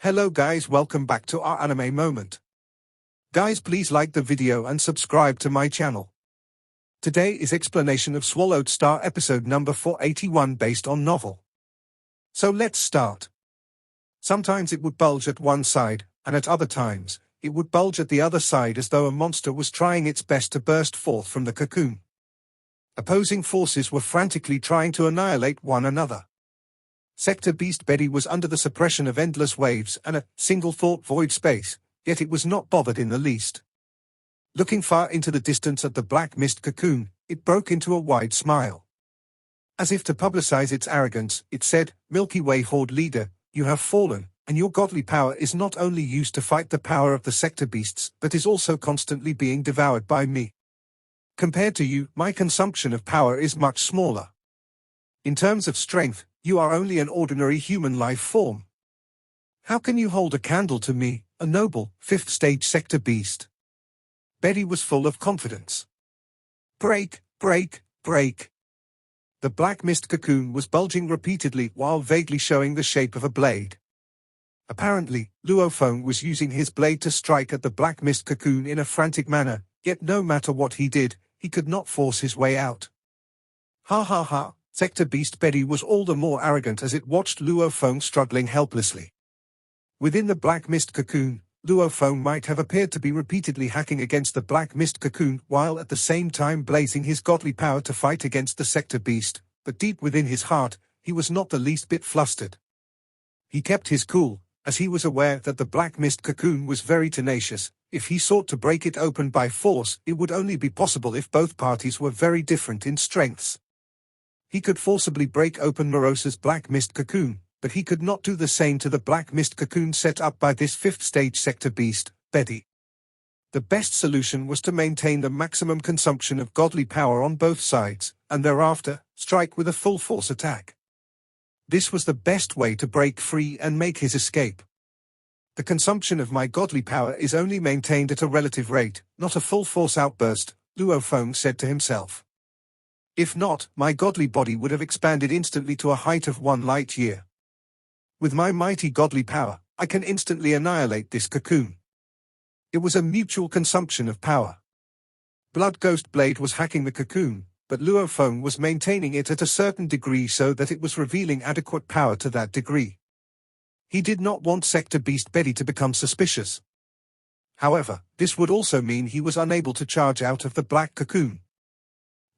Hello guys, welcome back to our anime moment. Guys, please like the video and subscribe to my channel. Today is explanation of Swallowed Star episode number 481 based on novel. So let's start. Sometimes it would bulge at one side, and at other times, it would bulge at the other side as though a monster was trying its best to burst forth from the cocoon. Opposing forces were frantically trying to annihilate one another. Sector Beast Betty was under the suppression of endless waves and a single-thought void space, yet it was not bothered in the least. Looking far into the distance at the black mist cocoon, it broke into a wide smile. As if to publicize its arrogance, it said, "Milky Way Horde leader, you have fallen, and your godly power is not only used to fight the power of the sector beasts, but is also constantly being devoured by me. Compared to you, my consumption of power is much smaller. In terms of strength, you are only an ordinary human life form. How can you hold a candle to me, a noble, fifth-stage sector beast?" Betty was full of confidence. Break, break, break. The black mist cocoon was bulging repeatedly while vaguely showing the shape of a blade. Apparently, Luofeng was using his blade to strike at the black mist cocoon in a frantic manner, yet no matter what he did, he could not force his way out. Ha ha ha. Sector Beast Betty was all the more arrogant as it watched Luofeng struggling helplessly. Within the black mist cocoon, Luofeng might have appeared to be repeatedly hacking against the black mist cocoon while at the same time blazing his godly power to fight against the sector beast, but deep within his heart, he was not the least bit flustered. He kept his cool, as he was aware that the black mist cocoon was very tenacious. If he sought to break it open by force, it would only be possible if both parties were very different in strengths. He could forcibly break open Morosa's black mist cocoon, but he could not do the same to the black mist cocoon set up by this fifth-stage sector beast, Betty. The best solution was to maintain the maximum consumption of godly power on both sides, and thereafter, strike with a full-force attack. This was the best way to break free and make his escape. The consumption of my godly power is only maintained at a relative rate, not a full-force outburst, Luofeng said to himself. If not, my godly body would have expanded instantly to a height of 1 light year. With my mighty godly power, I can instantly annihilate this cocoon. It was a mutual consumption of power. Blood Ghost Blade was hacking the cocoon, but Luofeng was maintaining it at a certain degree so that it was revealing adequate power to that degree. He did not want Sector Beast Betty to become suspicious. However, this would also mean he was unable to charge out of the black cocoon.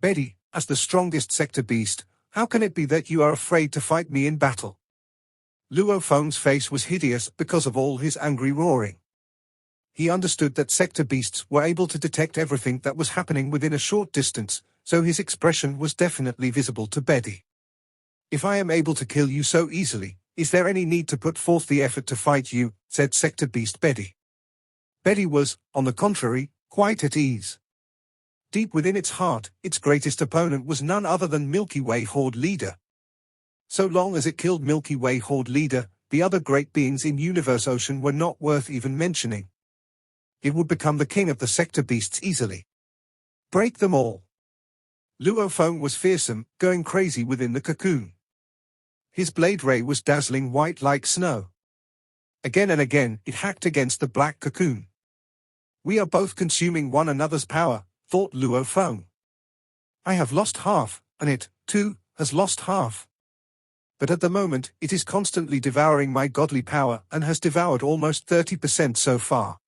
"Betty, as the strongest sector beast, how can it be that you are afraid to fight me in battle?" Luofeng's face was hideous because of all his angry roaring. He understood that sector beasts were able to detect everything that was happening within a short distance, so his expression was definitely visible to Betty. "If I am able to kill you so easily, is there any need to put forth the effort to fight you?" said sector beast Betty. Betty was, on the contrary, quite at ease. Deep within its heart, its greatest opponent was none other than Milky Way Horde leader. So long as it killed Milky Way Horde leader, the other great beings in Universe Ocean were not worth even mentioning. It would become the king of the sector beasts easily. Break them all. Luofeng was fearsome, going crazy within the cocoon. His blade ray was dazzling white like snow. Again and again, it hacked against the black cocoon. "We are both consuming one another's power," thought Luofeng. "I have lost half, and it, too, has lost half. But at the moment, it is constantly devouring my godly power and has devoured almost 30% so far.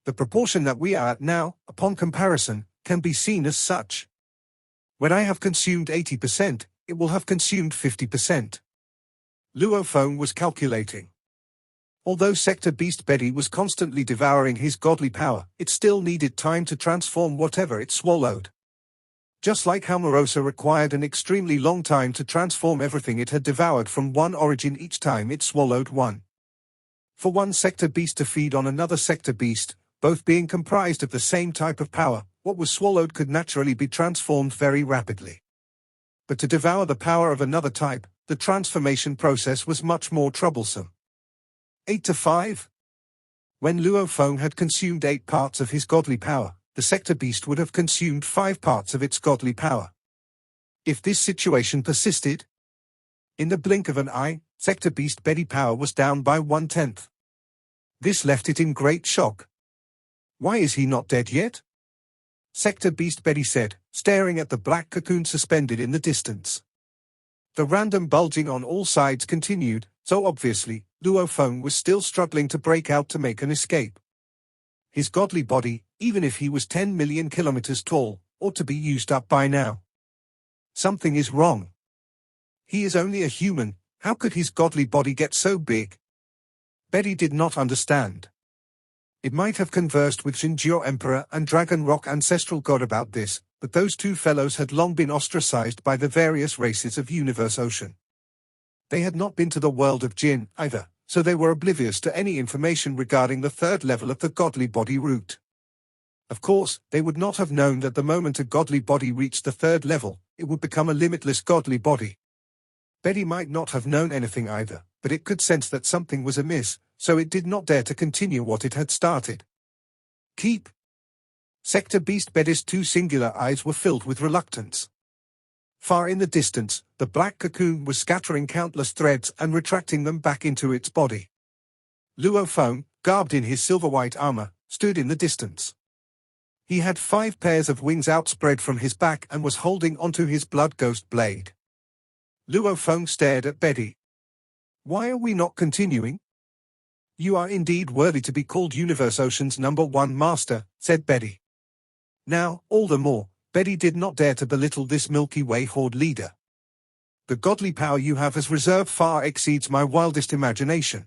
The proportion that we are at now, upon comparison, can be seen as such. When I have consumed 80%, it will have consumed 50%. Luofeng was calculating. Although Sector Beast Betty was constantly devouring his godly power, it still needed time to transform whatever it swallowed. Just like how Morosa required an extremely long time to transform everything it had devoured from one origin each time it swallowed one. For one sector beast to feed on another sector beast, both being comprised of the same type of power, what was swallowed could naturally be transformed very rapidly. But to devour the power of another type, the transformation process was much more troublesome. 8-5. When Luofeng had consumed 8 parts of his godly power, the sector beast would have consumed 5 parts of its godly power. If this situation persisted, in the blink of an eye, sector beast Betty power was down by 1/10. This left it in great shock. Why is he not dead yet? Sector Beast Betty said, staring at the black cocoon suspended in the distance. The random bulging on all sides continued, so obviously, Luo Feng was still struggling to break out to make an escape. His godly body, even if he was 10 million kilometers tall, ought to be used up by now. Something is wrong. He is only a human, how could his godly body get so big? Betty did not understand. It might have conversed with Xinjiao Emperor and Dragon Rock ancestral god about this, but those two fellows had long been ostracized by the various races of Universe Ocean. They had not been to the world of Jin, either, so they were oblivious to any information regarding the third level of the godly body route. Of course, they would not have known that the moment a godly body reached the third level, it would become a limitless godly body. Betty might not have known anything either, but it could sense that something was amiss, so it did not dare to continue what it had started. Keep. Sector Beast Betty's two singular eyes were filled with reluctance. Far in the distance, the black cocoon was scattering countless threads and retracting them back into its body. Luo Feng, garbed in his silver-white armor, stood in the distance. He had 5 pairs of wings outspread from his back and was holding onto his blood ghost blade. Luo Feng stared at Betty. Why are we not continuing? You are indeed worthy to be called Universe Ocean's #1 master, said Betty. Now, all the more, Betty did not dare to belittle this Milky Way horde leader. The godly power you have as reserve far exceeds my wildest imagination.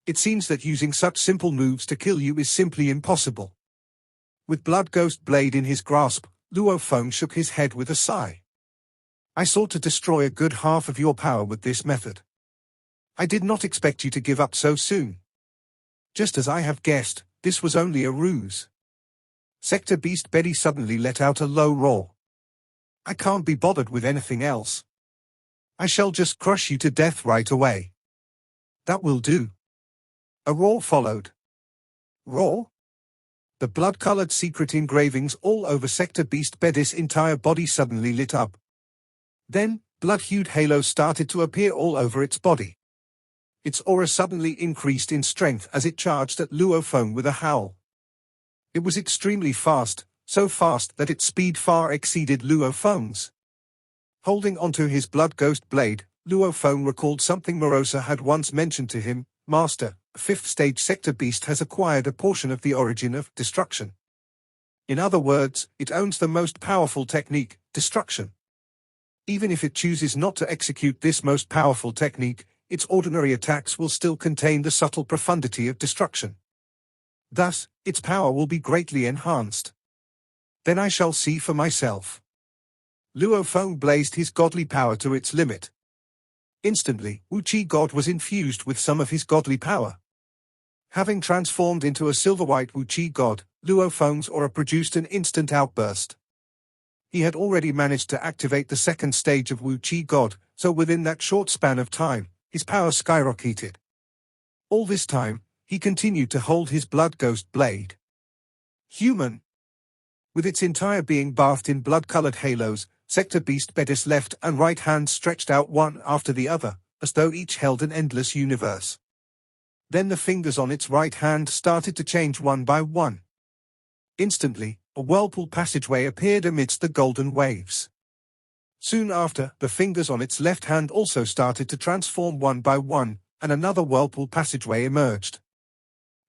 It seems that using such simple moves to kill you is simply impossible. With Blood Ghost Blade in his grasp, Luo Feng shook his head with a sigh. I sought to destroy a good half of your power with this method. I did not expect you to give up so soon. Just as I have guessed, this was only a ruse. Sector Beast Betty suddenly let out a low roar. I can't be bothered with anything else. I shall just crush you to death right away. That will do. A roar followed. Roar? The blood-colored secret engravings all over Sector Beast Betty's entire body suddenly lit up. Then, blood-hued halos started to appear all over its body. Its aura suddenly increased in strength as it charged at Luo Feng with a howl. It was extremely fast, so fast that its speed far exceeded Luo Feng's. Holding onto his blood ghost blade, Luo Feng recalled something Morosa had once mentioned to him. Master, a 5th-stage sector beast has acquired a portion of the origin of destruction. In other words, it owns the most powerful technique, destruction. Even if it chooses not to execute this most powerful technique, its ordinary attacks will still contain the subtle profundity of destruction. Thus, its power will be greatly enhanced. Then I shall see for myself. Luo Feng blazed his godly power to its limit. Instantly, Wu Chi God was infused with some of his godly power. Having transformed into a silver-white Wu Chi God, Luo Feng's aura produced an instant outburst. He had already managed to activate the 2nd stage of Wu Chi God, so within that short span of time, his power skyrocketed. All this time, he continued to hold his blood ghost blade. Human. With its entire being bathed in blood-colored halos, Sector Beast Betty's left and right hands stretched out one after the other, as though each held an endless universe. Then the fingers on its right hand started to change one by one. Instantly, a whirlpool passageway appeared amidst the golden waves. Soon after, the fingers on its left hand also started to transform one by one, and another whirlpool passageway emerged.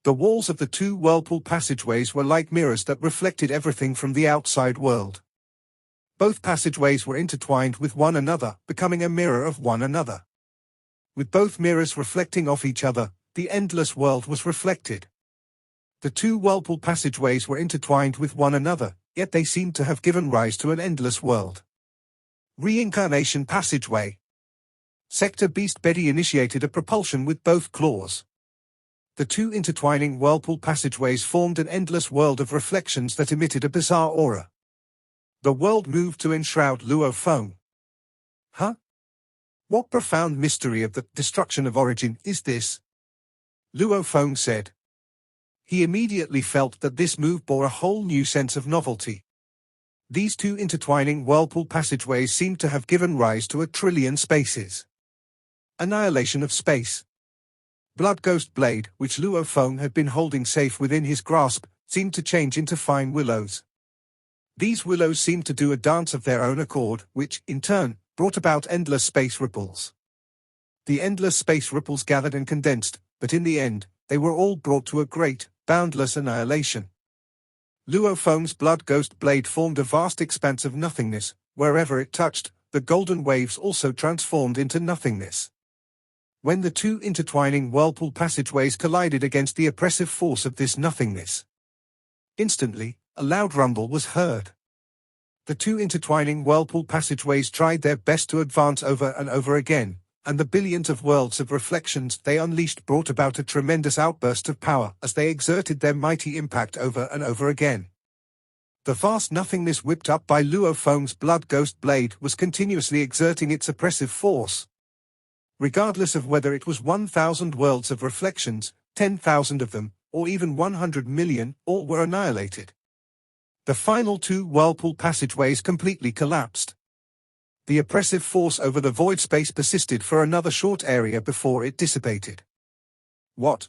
The walls of the 2 whirlpool passageways were like mirrors that reflected everything from the outside world. Both passageways were intertwined with one another, becoming a mirror of one another. With both mirrors reflecting off each other, the endless world was reflected. The 2 whirlpool passageways were intertwined with one another, yet they seemed to have given rise to an endless world. Reincarnation Passageway. Sector Beast Betty initiated a propulsion with both claws. The 2 intertwining whirlpool passageways formed an endless world of reflections that emitted a bizarre aura. The world moved to enshroud Luo Feng. Huh? What profound mystery of the destruction of origin is this? Luo Feng said. He immediately felt that this move bore a whole new sense of novelty. These 2 intertwining whirlpool passageways seemed to have given rise to 1 trillion spaces. Annihilation of space. Blood Ghost Blade, which Luo Feng had been holding safe within his grasp, seemed to change into fine willows. These willows seemed to do a dance of their own accord, which, in turn, brought about endless space ripples. The endless space ripples gathered and condensed, but in the end, they were all brought to a great, boundless annihilation. Luo Feng's Blood Ghost Blade formed a vast expanse of nothingness. Wherever it touched, the golden waves also transformed into nothingness. When the two intertwining whirlpool passageways collided against the oppressive force of this nothingness, instantly, a loud rumble was heard. The two intertwining whirlpool passageways tried their best to advance over and over again, and the billions of worlds of reflections they unleashed brought about a tremendous outburst of power as they exerted their mighty impact over and over again. The vast nothingness whipped up by Luo Feng's Blood Ghost Blade was continuously exerting its oppressive force. Regardless of whether it was 1,000 worlds of reflections, 10,000 of them, or even 100 million, all were annihilated. The final two whirlpool passageways completely collapsed. The oppressive force over the void space persisted for another short area before it dissipated. What?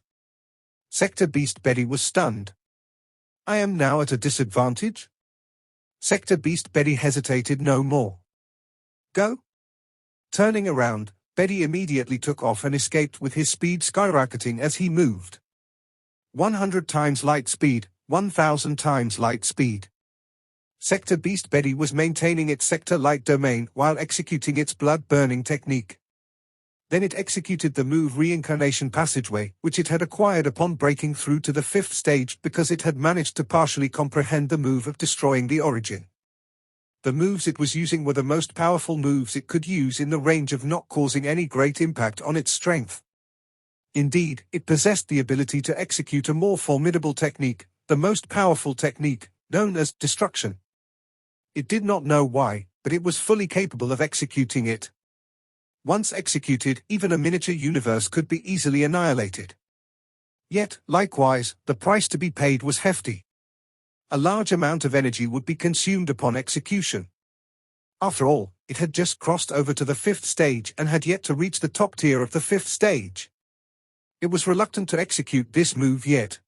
Sector Beast Betty was stunned. I am now at a disadvantage? Sector Beast Betty hesitated no more. Go? Turning around, Betty immediately took off and escaped with his speed skyrocketing as he moved. 100 times light speed, 1,000 times light speed. Sector Beast Betty was maintaining its sector light domain while executing its blood-burning technique. Then it executed the move Reincarnation Passageway, which it had acquired upon breaking through to the 5th stage because it had managed to partially comprehend the move of destroying the origin. The moves it was using were the most powerful moves it could use in the range of not causing any great impact on its strength. Indeed, it possessed the ability to execute a more formidable technique, the most powerful technique, known as destruction. It did not know why, but it was fully capable of executing it. Once executed, even a miniature universe could be easily annihilated. Yet, likewise, the price to be paid was hefty. A large amount of energy would be consumed upon execution. After all, it had just crossed over to the 5th stage and had yet to reach the top tier of the 5th stage. It was reluctant to execute this move yet.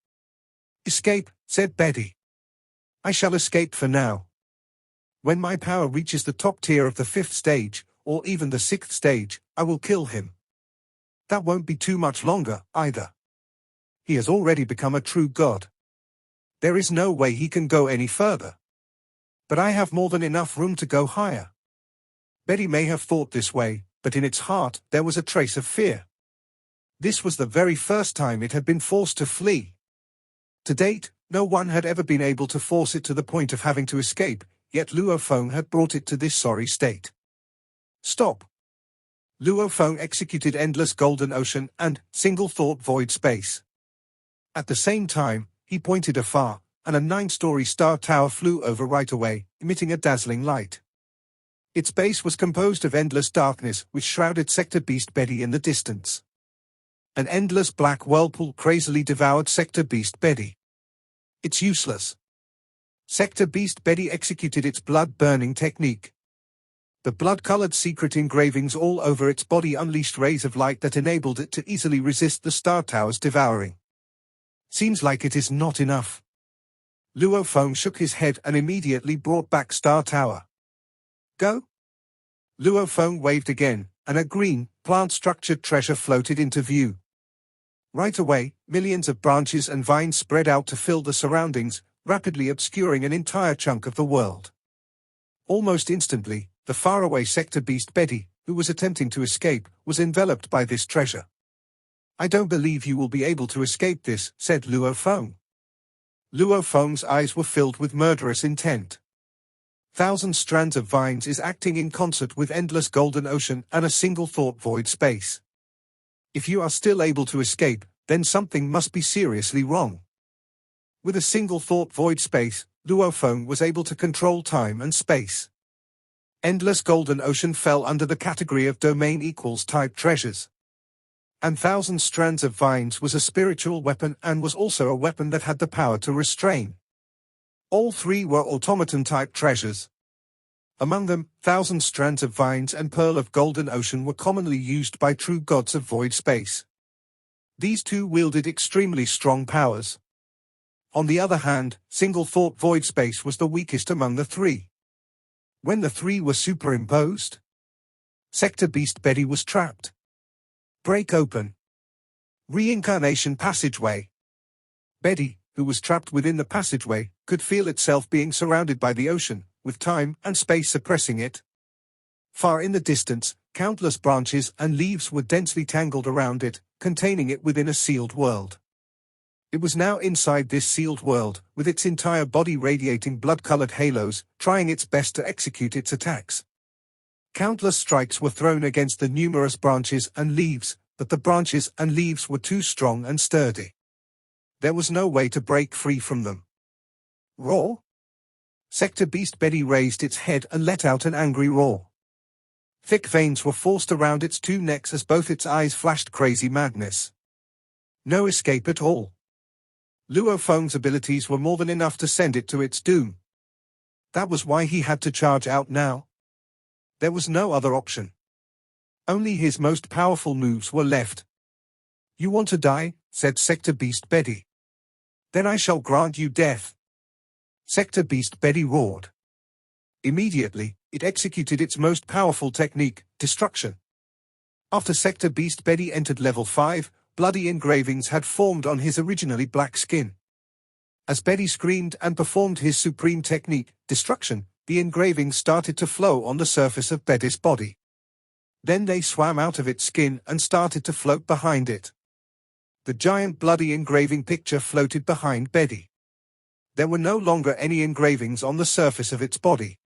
Escape, said Betty. I shall escape for now. When my power reaches the top tier of the 5th stage, or even the 6th stage, I will kill him. That won't be too much longer, either. He has already become a true god. There is no way he can go any further. But I have more than enough room to go higher. Betty may have thought this way, but in its heart there was a trace of fear. This was the very first time it had been forced to flee. To date, no one had ever been able to force it to the point of having to escape, yet Luo Feng had brought it to this sorry state. Stop. Luo Feng executed Endless Golden Ocean and Single Thought Void Space. At the same time, he pointed afar, and a 9-story star tower flew over right away, emitting a dazzling light. Its base was composed of endless darkness which shrouded Sector Beast Betty in the distance. An endless black whirlpool crazily devoured Sector Beast Betty. It's useless. Sector Beast Betty executed its blood-burning technique. The blood-colored secret engravings all over its body unleashed rays of light that enabled it to easily resist the star tower's devouring. Seems like it is not enough. Luo Feng shook his head and immediately brought back Star Tower. Go? Luo Feng waved again, and a green, plant-structured treasure floated into view. Right away, millions of branches and vines spread out to fill the surroundings, rapidly obscuring an entire chunk of the world. Almost instantly, the faraway Sector Beast Betty, who was attempting to escape, was enveloped by this treasure. I don't believe you will be able to escape this, said Luo Feng. Luo Feng's eyes were filled with murderous intent. 1,000 strands of vines is acting in concert with endless golden ocean and a single thought void space. If you are still able to escape, then something must be seriously wrong. With a single thought void space, Luo Feng was able to control time and space. Endless golden ocean fell under the category of domain equals type treasures. And 1,000 strands of vines was a spiritual weapon and was also a weapon that had the power to restrain. All three were automaton-type treasures. Among them, 1,000 strands of vines and pearl of golden ocean were commonly used by true gods of void space. These two wielded extremely strong powers. On the other hand, single-thought void space was the weakest among the three. When the three were superimposed, Sector Beast Betty was trapped. Break open. Reincarnation passageway. Betty, who was trapped within the passageway, could feel itself being surrounded by the ocean, with time and space suppressing it. Far in the distance, countless branches and leaves were densely tangled around it, containing it within a sealed world. It was now inside this sealed world, with its entire body radiating blood-colored halos, trying its best to execute its attacks. Countless strikes were thrown against the numerous branches and leaves, but the branches and leaves were too strong and sturdy. There was no way to break free from them. Roar! Sector Beast Betty raised its head and let out an angry roar. Thick veins were forced around its two necks as both its eyes flashed crazy madness. No escape at all. Luo Feng's abilities were more than enough to send it to its doom. That was why he had to charge out now. There was no other option. Only his most powerful moves were left. "You want to die?" said Sector Beast Betty. "Then I shall grant you death." Sector Beast Betty roared. Immediately, it executed its most powerful technique, destruction. After Sector Beast Betty entered level 5, bloody engravings had formed on his originally black skin. As Betty screamed and performed his supreme technique, destruction, the engravings started to flow on the surface of Betty's body. Then they swam out of its skin and started to float behind it. The giant bloody engraving picture floated behind Betty. There were no longer any engravings on the surface of its body.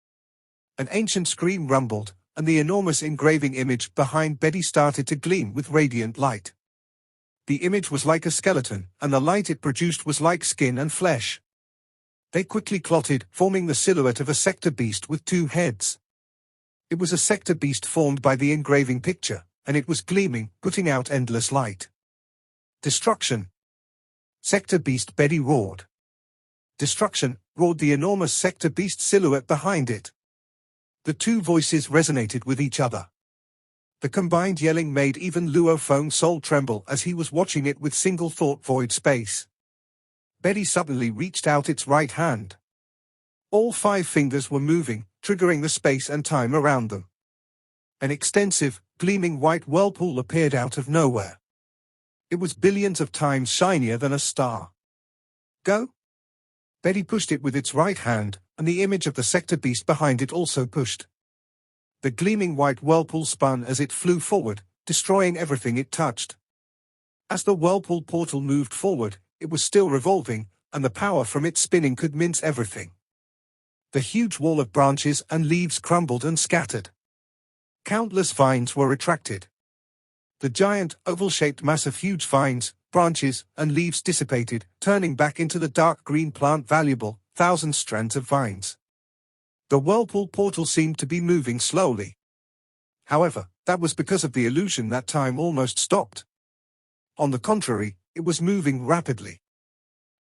An ancient scream rumbled, and the enormous engraving image behind Betty started to gleam with radiant light. The image was like a skeleton, and the light it produced was like skin and flesh. They quickly clotted, forming the silhouette of a sector beast with two heads. It was a sector beast formed by the engraving picture, and it was gleaming, putting out endless light. Destruction! Sector Beast Betty roared. Destruction! Roared the enormous sector beast silhouette behind it. The two voices resonated with each other. The combined yelling made even Luo Feng's soul tremble as he was watching it with single-thought void space. Betty suddenly reached out its right hand. All 5 fingers were moving, triggering the space and time around them. An extensive, gleaming white whirlpool appeared out of nowhere. It was billions of times shinier than a star. Go! Betty pushed it with its right hand, and the image of the sector beast behind it also pushed. The gleaming white whirlpool spun as it flew forward, destroying everything it touched. As the whirlpool portal moved forward, it was still revolving, and the power from its spinning could mince everything. The huge wall of branches and leaves crumbled and scattered. Countless vines were retracted. The giant, oval-shaped mass of huge vines, branches, and leaves dissipated, turning back into the dark green plant valuable, 1,000 strands of vines. The whirlpool portal seemed to be moving slowly. However, that was because of the illusion that time almost stopped. On the contrary, it was moving rapidly.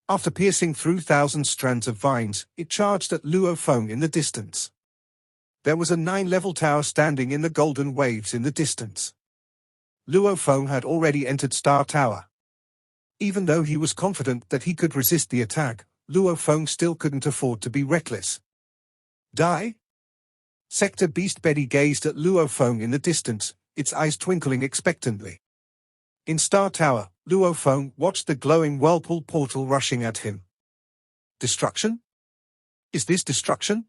After piercing through 1,000 strands of vines, it charged at Luo Feng in the distance. There was a 9-level tower standing in the golden waves in the distance. Luo Feng had already entered Star Tower. Even though he was confident that he could resist the attack, Luo Feng still couldn't afford to be reckless. Die? Sector Beast Betty gazed at Luo Feng in the distance, its eyes twinkling expectantly. In Star Tower, Luo Feng watched the glowing whirlpool portal rushing at him. Destruction? Is this destruction?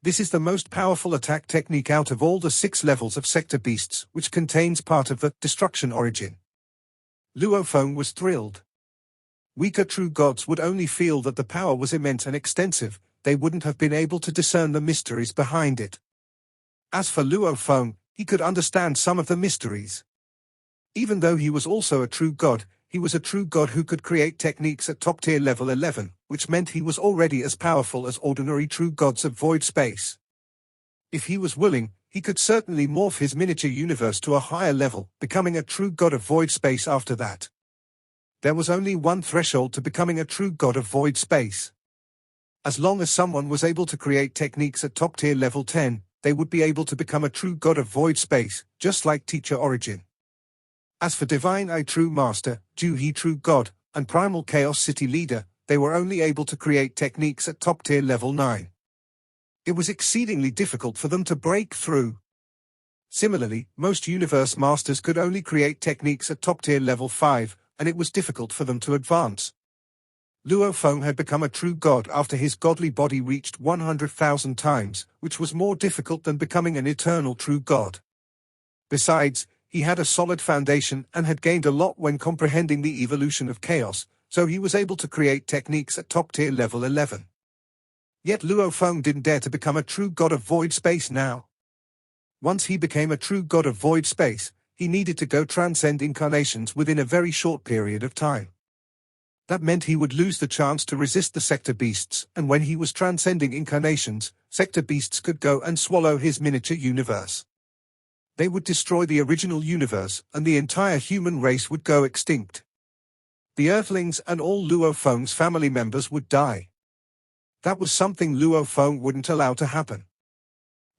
This is the most powerful attack technique out of all the 6 levels of Sector Beasts, which contains part of the destruction origin. Luo Feng was thrilled. Weaker true gods would only feel that the power was immense and extensive, they wouldn't have been able to discern the mysteries behind it. As for Luo Feng, he could understand some of the mysteries. Even though he was also a true god, he was a true god who could create techniques at top-tier level 11, which meant he was already as powerful as ordinary true gods of void space. If he was willing, he could certainly morph his miniature universe to a higher level, becoming a true god of void space after that. There was only one threshold to becoming a true god of void space. As long as someone was able to create techniques at top-tier level 10, they would be able to become a true god of void space, just like Teacher Origin. As for Divine I True Master, Ju He True God, and Primal Chaos City Leader, they were only able to create techniques at top tier level 9. It was exceedingly difficult for them to break through. Similarly, most Universe Masters could only create techniques at top tier level 5, and it was difficult for them to advance. Luo Feng had become a true god after his godly body reached 100,000 times, which was more difficult than becoming an eternal true god. Besides, he had a solid foundation and had gained a lot when comprehending the evolution of chaos, so he was able to create techniques at top tier level 11. Yet Luo Feng didn't dare to become a true god of void space now. Once he became a true god of void space, he needed to go transcend incarnations within a very short period of time. That meant he would lose the chance to resist the sector beasts, and when he was transcending incarnations, sector beasts could go and swallow his miniature universe. They would destroy the original universe, and the entire human race would go extinct. The Earthlings and all Luo Feng's family members would die. That was something Luo Feng wouldn't allow to happen.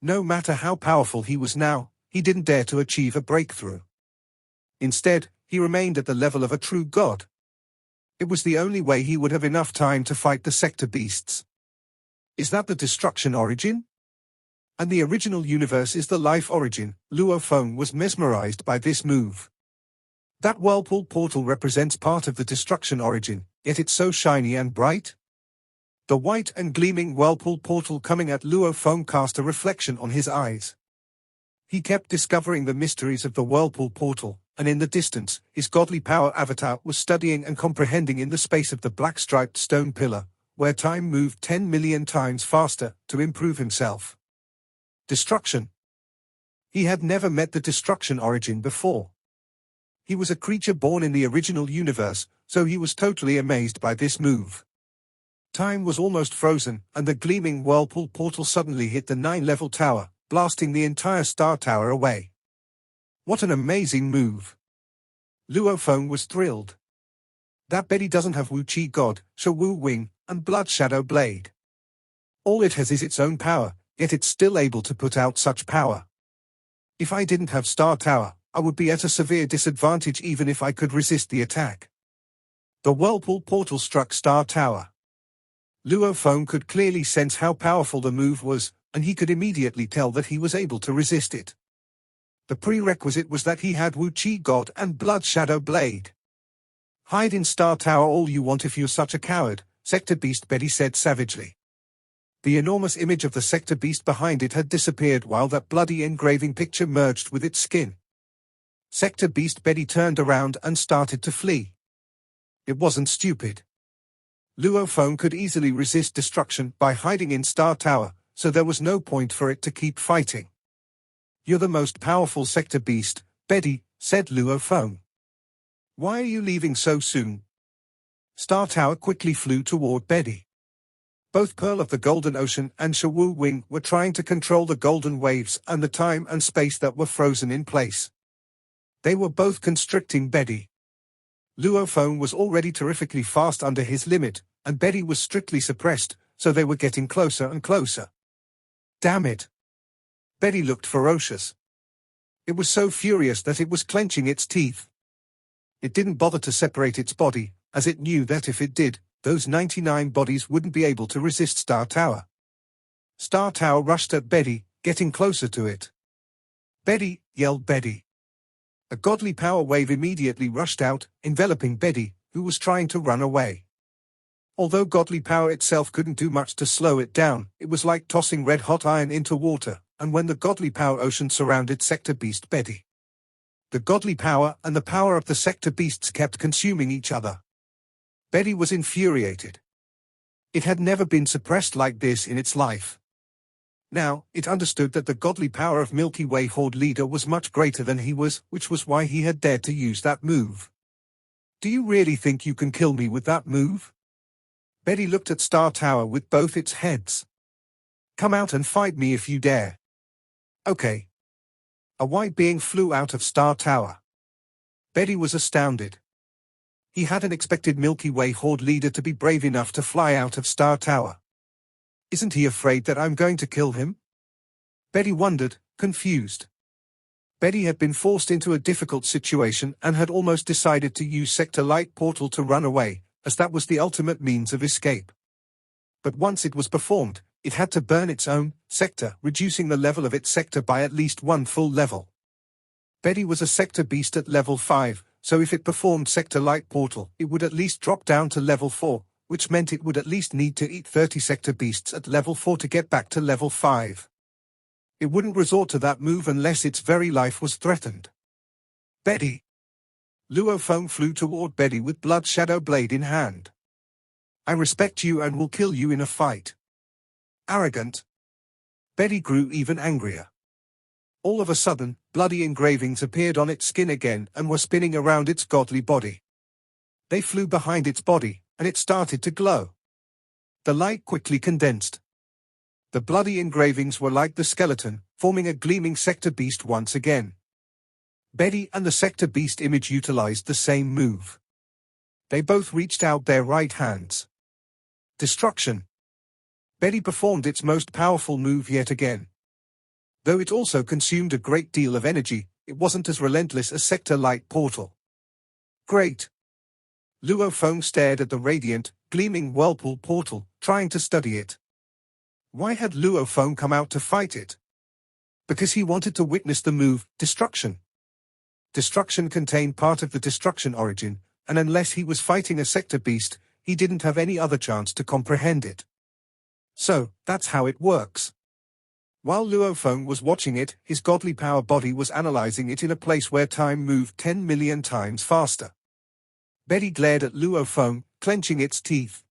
No matter how powerful he was now, he didn't dare to achieve a breakthrough. Instead, he remained at the level of a true god. It was the only way he would have enough time to fight the sector beasts. Is that the destruction origin? And the original universe is the life origin. Luo Feng was mesmerized by this move. That whirlpool portal represents part of the destruction origin, yet it's so shiny and bright. The white and gleaming whirlpool portal coming at Luo Feng cast a reflection on his eyes. He kept discovering the mysteries of the whirlpool portal, and in the distance, his godly power avatar was studying and comprehending in the space of the black-striped stone pillar, where time moved 10 million times faster, to improve himself. Destruction. He had never met the destruction origin before. He was a creature born in the original universe, so he was totally amazed by this move. Time was almost frozen, and the gleaming whirlpool portal suddenly hit the 9-level tower, blasting the entire star tower away. What an amazing move! Luo Feng was thrilled. That Betty doesn't have Wu Qi God, Sha Wu Wing, and Blood Shadow Blade. All it has is its own power, yet it's still able to put out such power. If I didn't have Star Tower, I would be at a severe disadvantage even if I could resist the attack. The whirlpool portal struck Star Tower. Luo Feng could clearly sense how powerful the move was, and he could immediately tell that he was able to resist it. The prerequisite was that he had Wu Qi God and Blood Shadow Blade. Hide in Star Tower all you want if you're such a coward, Sector Beast Betty said savagely. The enormous image of the sector beast behind it had disappeared while that bloody engraving picture merged with its skin. Sector Beast Betty turned around and started to flee. It wasn't stupid. Luo Feng could easily resist destruction by hiding in Star Tower, so there was no point for it to keep fighting. You're the most powerful sector beast, Betty, said Luo Feng. Why are you leaving so soon? Star Tower quickly flew toward Betty. Both Pearl of the Golden Ocean and Sha Wu Wing were trying to control the golden waves and the time and space that were frozen in place. They were both constricting Betty. Luo Feng was already terrifically fast under his limit, and Betty was strictly suppressed, so they were getting closer and closer. Damn it! Betty looked ferocious. It was so furious that it was clenching its teeth. It didn't bother to separate its body, as it knew that if it did, those 99 bodies wouldn't be able to resist Star Tower. Star Tower rushed at Betty, getting closer to it. Betty, yelled Betty. A godly power wave immediately rushed out, enveloping Betty, who was trying to run away. Although godly power itself couldn't do much to slow it down, it was like tossing red-hot iron into water, and when the godly power ocean surrounded Sector Beast Betty. The godly power and the power of the sector beasts kept consuming each other. Betty was infuriated. It had never been suppressed like this in its life. Now, it understood that the godly power of Milky Way Horde leader was much greater than he was, which was why he had dared to use that move. Do you really think you can kill me with that move? Betty looked at Star Tower with both its heads. Come out and fight me if you dare. Okay. A white being flew out of Star Tower. Betty was astounded. He hadn't expected Milky Way Horde leader to be brave enough to fly out of Star Tower. Isn't he afraid that I'm going to kill him? Betty wondered, confused. Betty had been forced into a difficult situation and had almost decided to use Sector Light Portal to run away, as that was the ultimate means of escape. But once it was performed, it had to burn its own sector, reducing the level of its sector by at least one full level. Betty was a sector beast at level 5, so if it performed Sector Light Portal, it would at least drop down to level 4, which meant it would at least need to eat 30 sector beasts at level 4 to get back to level 5. It wouldn't resort to that move unless its very life was threatened. Betty. Luo Feng flew toward Betty with Blood Shadow Blade in hand. I respect you and will kill you in a fight. Arrogant. Betty grew even angrier. All of a sudden, bloody engravings appeared on its skin again and were spinning around its godly body. They flew behind its body, and it started to glow. The light quickly condensed. The bloody engravings were like the skeleton, forming a gleaming sector beast once again. Betty and the sector beast image utilized the same move. They both reached out their right hands. Destruction. Betty performed its most powerful move yet again. Though it also consumed a great deal of energy, it wasn't as relentless as Sector Light Portal. Great. Luo Feng stared at the radiant, gleaming whirlpool portal, trying to study it. Why had Luo Feng come out to fight it? Because he wanted to witness the move, Destruction. Destruction contained part of the Destruction origin, and unless he was fighting a sector beast, he didn't have any other chance to comprehend it. So, that's how it works. While Luo Feng was watching it, his godly power body was analyzing it in a place where time moved 10 million times faster. Betty glared at Luo Feng, clenching its teeth.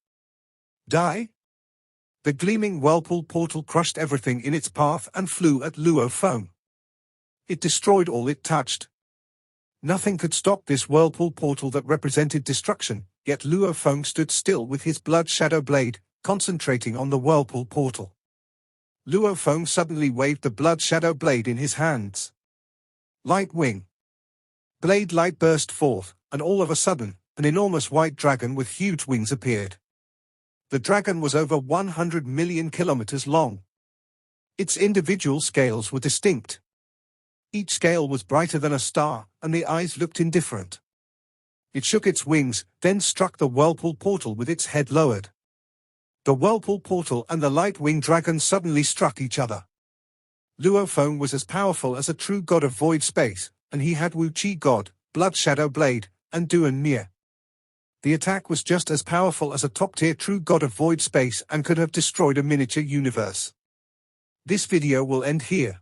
Die? The gleaming whirlpool portal crushed everything in its path and flew at Luo Feng. It destroyed all it touched. Nothing could stop this whirlpool portal that represented destruction, yet Luo Feng stood still with his blood shadow blade, concentrating on the whirlpool portal. Luo Feng suddenly waved the blood shadow blade in his hands. Light wing. Blade light burst forth, and all of a sudden, an enormous white dragon with huge wings appeared. The dragon was over 100 million kilometers long. Its individual scales were distinct. Each scale was brighter than a star, and the eyes looked indifferent. It shook its wings, then struck the whirlpool portal with its head lowered. The whirlpool portal and the light-winged dragon suddenly struck each other. Luo Feng was as powerful as a true god of void space, and he had Wu Qi God, Blood Shadow Blade, and Duan Mia. The attack was just as powerful as a top-tier true god of void space and could have destroyed a miniature universe. This video will end here.